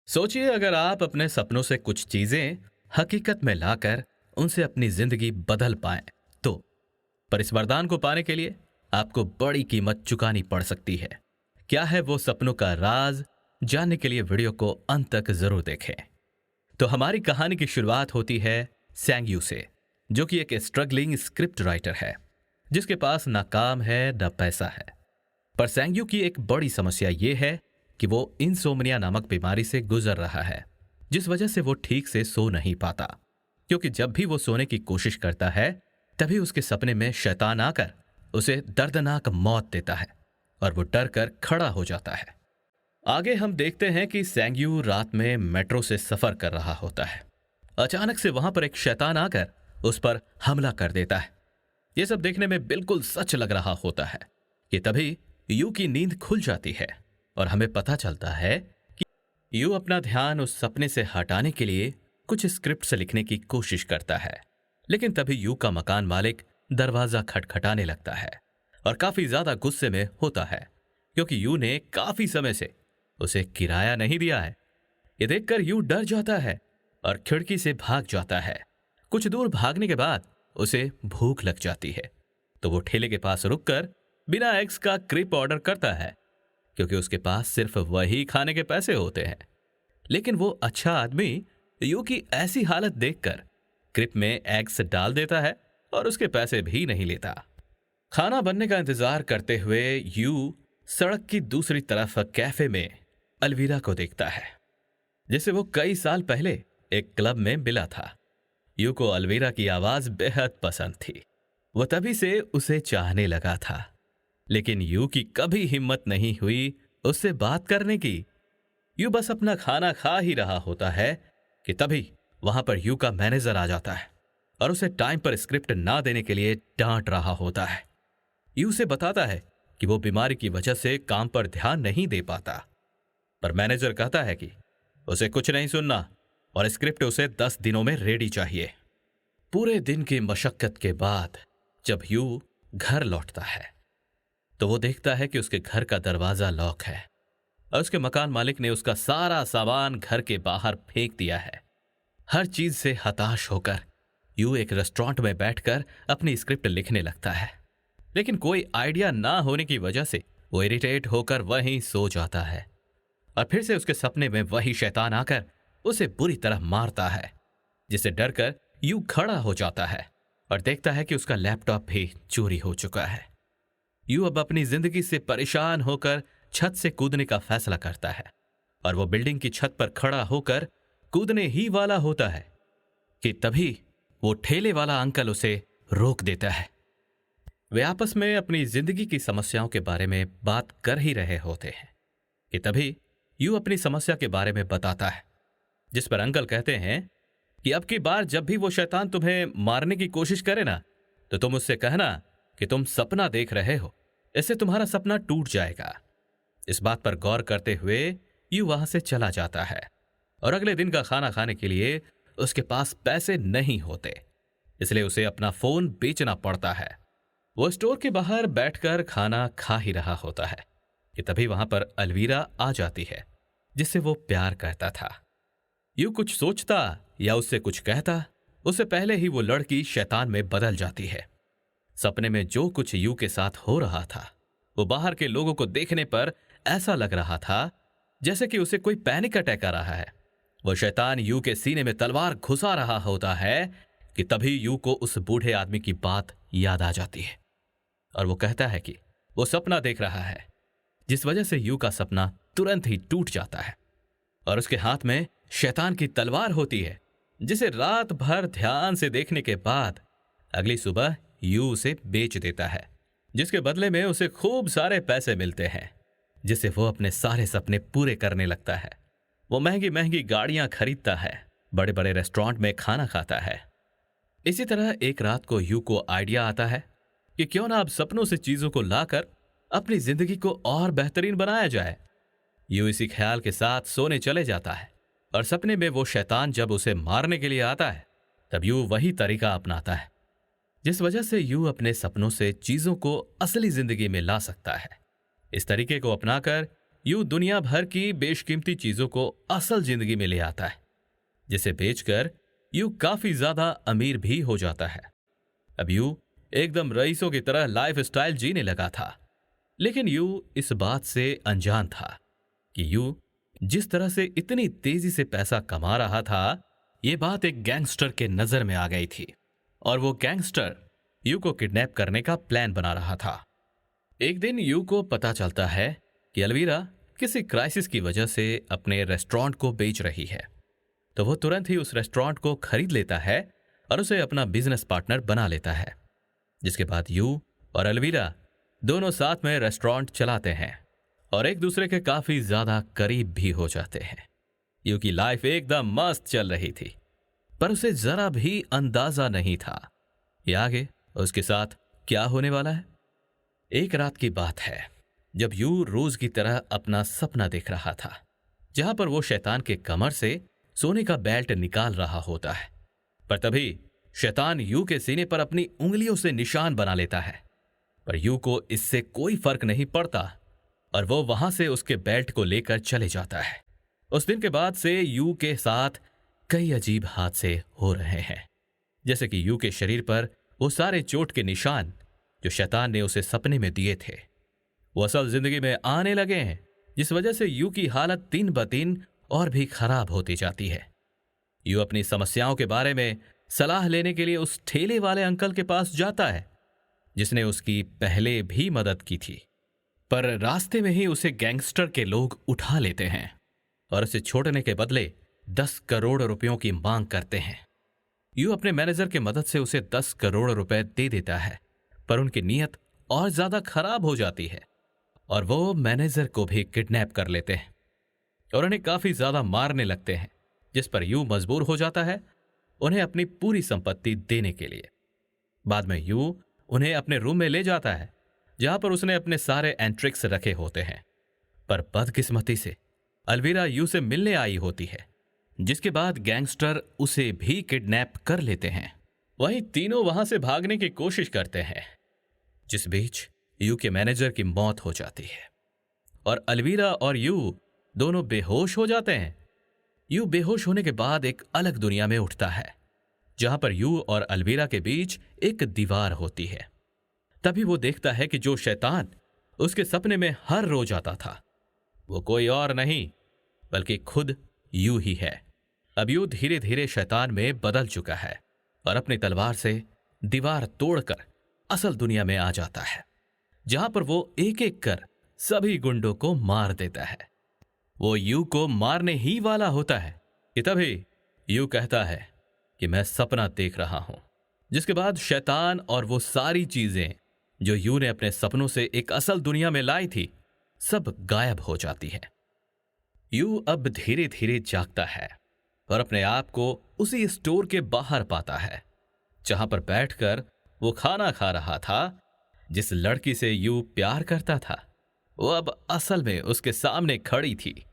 सोचिए अगर आप अपने सपनों से कुछ चीजें हकीकत में लाकर उनसे अपनी जिंदगी बदल पाएं तो। पर इस वरदान को पाने के लिए आपको बड़ी कीमत चुकानी पड़ सकती है। क्या है वो सपनों का राज? जानने के लिए वीडियो को अंत तक जरूर देखें। तो हमारी कहानी की शुरुआत होती है सैंगयू से, जो कि एक स्ट्रगलिंग स्क्रिप्ट राइटर है जिसके पास ना काम है ना पैसा है। पर सैंगयू की एक बड़ी समस्या ये है कि वो इंसोम्निया नामक बीमारी से गुजर रहा है, जिस वजह से वो ठीक से सो नहीं पाता। क्योंकि जब भी वो सोने की कोशिश करता है तभी उसके सपने में शैतान आकर उसे दर्दनाक मौत देता है और वो डर कर खड़ा हो जाता है। आगे हम देखते हैं कि सैंगयू रात में मेट्रो से सफर कर रहा होता है। अचानक से वहां पर एक शैतान आकर उस पर हमला कर देता है। यह सब देखने में बिल्कुल सच लग रहा होता है कि तभी यू की नींद खुल जाती है और हमें पता चलता है कि यू अपना ध्यान उस सपने से हटाने के लिए कुछ स्क्रिप्ट से लिखने की कोशिश करता है। लेकिन तभी यू का मकान मालिक दरवाजा खटखटाने लगता है और काफी ज्यादा गुस्से में होता है, क्योंकि यू ने काफी समय से उसे किराया नहीं दिया है। ये देखकर यू डर जाता है और खिड़की से भाग जाता है। कुछ दूर भागने के बाद उसे भूख लग जाती है, तो वो ठेले के पास रुककर बिना एग्स का क्रिप ऑर्डर करता है, क्योंकि उसके पास सिर्फ वही खाने के पैसे होते हैं। लेकिन वो अच्छा आदमी यू की ऐसी हालत देखकर क्रिप में एग्स डाल देता है और उसके पैसे भी नहीं लेता। खाना बनने का इंतजार करते हुए यू सड़क की दूसरी तरफ कैफे में अलवीरा को देखता है, जिसे वो कई साल पहले एक क्लब में मिला था। यू को अलवीरा की आवाज बेहद पसंद थी। वो तभी से उसे चाहने लगा था, लेकिन यू की कभी हिम्मत नहीं हुई उससे बात करने की। यू बस अपना खाना खा ही रहा होता है कि तभी वहां पर यू का मैनेजर आ जाता है और उसे टाइम पर स्क्रिप्ट ना देने के लिए डांट रहा होता है। यू से बताता है कि वो बीमारी की वजह से काम पर ध्यान नहीं दे पाता। पर मैनेजर कहता है कि उसे कुछ नहीं सुनना और स्क्रिप्ट उसे 10 दिनों में रेडी चाहिए। पूरे दिन की मशक्कत के बाद जब यू घर लौटता है तो वो देखता है कि उसके घर का दरवाजा लॉक है और उसके मकान मालिक ने उसका सारा सामान घर के बाहर फेंक दिया है। हर चीज से हताश होकर यू एक रेस्टोरेंट में बैठकर अपनी स्क्रिप्ट लिखने लगता है, लेकिन कोई आइडिया ना होने की वजह से वो इरिटेट होकर वहीं सो जाता है और फिर से उसके सपने में वही शैतान आकर उसे बुरी तरह मारता है, जिससे डरकर यू खड़ा हो जाता है और देखता है कि उसका लैपटॉप भी चोरी हो चुका है। यू अब अपनी जिंदगी से परेशान होकर छत से कूदने का फैसला करता है और वो बिल्डिंग की छत पर खड़ा होकर कूदने ही वाला होता है कि तभी वो ठेले वाला अंकल उसे रोक देता है। वे आपस में अपनी जिंदगी की समस्याओं के बारे में बात कर ही रहे होते हैं कि तभी यू अपनी समस्या के बारे में बताता है, जिस पर अंकल कहते हैं कि अब की बार जब भी वो शैतान तुम्हें मारने की कोशिश करे ना, तो तुम उससे कहना कि तुम सपना देख रहे हो, इससे तुम्हारा सपना टूट जाएगा। इस बात पर गौर करते हुए यू वहां से चला जाता है और अगले दिन का खाना खाने के लिए उसके पास पैसे नहीं होते, इसलिए उसे अपना फोन बेचना पड़ता है। वो स्टोर के बाहर बैठकर खाना खा ही रहा होता है कि तभी वहां पर अलवीरा आ जाती है, जिससे वो प्यार करता था। यू कुछ सोचता या उससे कुछ कहता, उससे पहले ही वो लड़की शैतान में बदल जाती है। सपने में जो कुछ यू के साथ हो रहा था वो बाहर के लोगों को देखने पर ऐसा लग रहा था जैसे कि उसे कोई पैनिक अटैक आ रहा है। वो शैतान यू के सीने में तलवार घुसा रहा होता है कि तभी यू को उस बूढ़े आदमी की बात याद आ जाती है और वो कहता है कि वो सपना देख रहा है, जिस वजह से यू का सपना तुरंत ही टूट जाता है और उसके हाथ में शैतान की तलवार होती है, जिसे रात भर ध्यान से देखने के बाद अगली सुबह यू उसे बेच देता है, जिसके बदले में उसे खूब सारे पैसे मिलते हैं, जिससे वो अपने सारे सपने पूरे करने लगता है। वो महंगी महंगी गाड़ियां खरीदता है, बड़े बड़े रेस्टोरेंट में खाना खाता है। इसी तरह एक रात को यू को आइडिया आता है कि क्यों ना अब सपनों से चीजों को लाकर अपनी जिंदगी को और बेहतरीन बनाया जाए। यू इसी ख्याल के साथ सोने चले जाता है और सपने में वो शैतान जब उसे मारने के लिए आता है तब यू वही तरीका अपनाता है, जिस वजह से यू अपने सपनों से चीजों को असली जिंदगी में ला सकता है। इस तरीके को अपनाकर यू दुनिया भर की बेशकीमती चीजों को असल जिंदगी में ले आता है, जिसे बेचकर यू काफी ज्यादा अमीर भी हो जाता है। अब यू एकदम रईसों की तरह लाइफ स्टाइल जीने लगा था, लेकिन यू इस बात से अनजान था कि यू जिस तरह से इतनी तेजी से पैसा कमा रहा था, ये बात एक गैंगस्टर के नजर में आ गई थी और वो गैंगस्टर यू को किडनैप करने का प्लान बना रहा था। एक दिन यू को पता चलता है कि अलवीरा किसी क्राइसिस की वजह से अपने रेस्टोरेंट को बेच रही है, तो वो तुरंत ही उस रेस्टोरेंट को खरीद लेता है और उसे अपना बिजनेस पार्टनर बना लेता है। जिसके बाद यू और अलवीरा दोनों साथ में रेस्टोरेंट चलाते हैं और एक दूसरे के काफी ज्यादा करीब भी हो जाते हैं। यू की लाइफ एकदम मस्त चल रही थी, पर उसे जरा भी अंदाजा नहीं था कि आगे उसके साथ क्या होने वाला है। एक रात की बात है जब यू रोज की तरह अपना सपना देख रहा था, जहां पर वो शैतान के कमर से सोने का बेल्ट निकाल रहा होता है, पर तभी शैतान यू के सीने पर अपनी उंगलियों से निशान बना लेता है। पर यू को इससे कोई फर्क नहीं पड़ता और वो वहां से उसके बेल्ट को लेकर चले जाता है। उस दिन के बाद से यू के साथ कई अजीब हादसे हो रहे हैं, जैसे कि यू के शरीर पर वो सारे चोट के निशान जो शैतान ने उसे सपने में दिए थे वो असल जिंदगी में आने लगे हैं, जिस वजह से यू की हालत दिन ब दिन और भी खराब होती जाती है। यू अपनी समस्याओं के बारे में सलाह लेने के लिए उस ठेले वाले अंकल के पास जाता है जिसने उसकी पहले भी मदद की थी, पर रास्ते में ही उसे गैंगस्टर के लोग उठा लेते हैं और उसे छोड़ने के बदले 10 करोड़ रुपयों की मांग करते हैं। यू अपने मैनेजर की मदद से उसे 10 करोड़ रुपए दे देता है, पर उनकी नीयत और ज्यादा खराब हो जाती है और वो मैनेजर को भी किडनैप कर लेते हैं और उन्हें काफी ज्यादा मारने लगते हैं, जिस पर यू मजबूर हो जाता है उन्हें अपनी पूरी संपत्ति देने के लिए। बाद में यू उन्हें अपने रूम में ले जाता है जहां पर उसने अपने सारे एंट्रिक्स रखे होते हैं, पर बदकिस्मती से अलवीरा यू से मिलने आई होती है, जिसके बाद गैंगस्टर उसे भी किडनैप कर लेते हैं। वहीं तीनों वहां से भागने की कोशिश करते हैं, जिस बीच यू के मैनेजर की मौत हो जाती है और अलवीरा और यू दोनों बेहोश हो जाते हैं। यू बेहोश होने के बाद एक अलग दुनिया में उठता है जहां पर यू और अलवीरा के बीच एक दीवार होती है। तभी वो देखता है कि जो शैतान उसके सपने में हर रोज आता था वो कोई और नहीं बल्कि खुद यू ही है। अब यू धीरे धीरे शैतान में बदल चुका है और अपनी तलवार से दीवार तोड़कर असल दुनिया में आ जाता है, जहां पर वो एक एक कर सभी गुंडों को मार देता है। वो यू को मारने ही वाला होता है कि तभी यू कहता है कि मैं सपना देख रहा हूं, जिसके बाद शैतान और वो सारी चीजें जो यू ने अपने सपनों से एक असल दुनिया में लाई थी सब गायब हो जाती है। यू अब धीरे धीरे जागता है और अपने आप को उसी स्टोर के बाहर पाता है जहां पर बैठकर वो खाना खा रहा था। जिस लड़की से यू प्यार करता था वो अब असल में उसके सामने खड़ी थी।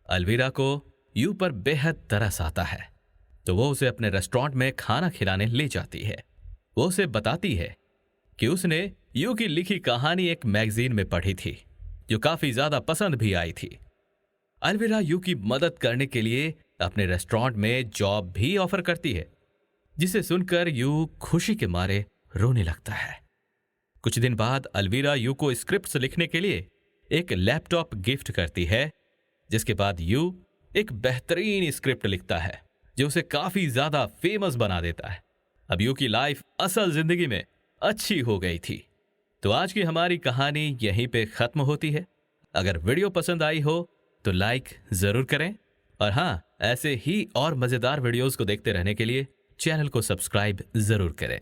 अलवीरा को यू पर बेहद तरस आता है तो वो उसे अपने रेस्टोरेंट में खाना खिलाने ले जाती है। वो उसे बताती है कि उसने यू की लिखी कहानी एक मैगजीन में पढ़ी थी जो काफी ज्यादा पसंद भी आई थी। अलवीरा यू की मदद करने के लिए अपने रेस्टोरेंट में जॉब भी ऑफर करती है, जिसे सुनकर यू खुशी के मारे रोने लगता है। कुछ दिन बाद अलवीरा यू को स्क्रिप्ट्स लिखने के लिए एक लैपटॉप गिफ्ट करती है, जिसके बाद यू एक बेहतरीन स्क्रिप्ट लिखता है जो उसे काफी ज्यादा फेमस बना देता है। अब यू की लाइफ असल जिंदगी में अच्छी हो गई थी। तो आज की हमारी कहानी यहीं पे खत्म होती है। अगर वीडियो पसंद आई हो तो लाइक जरूर करें और हाँ, ऐसे ही और मजेदार वीडियोस को देखते रहने के लिए चैनल को सब्सक्राइब जरूर करें।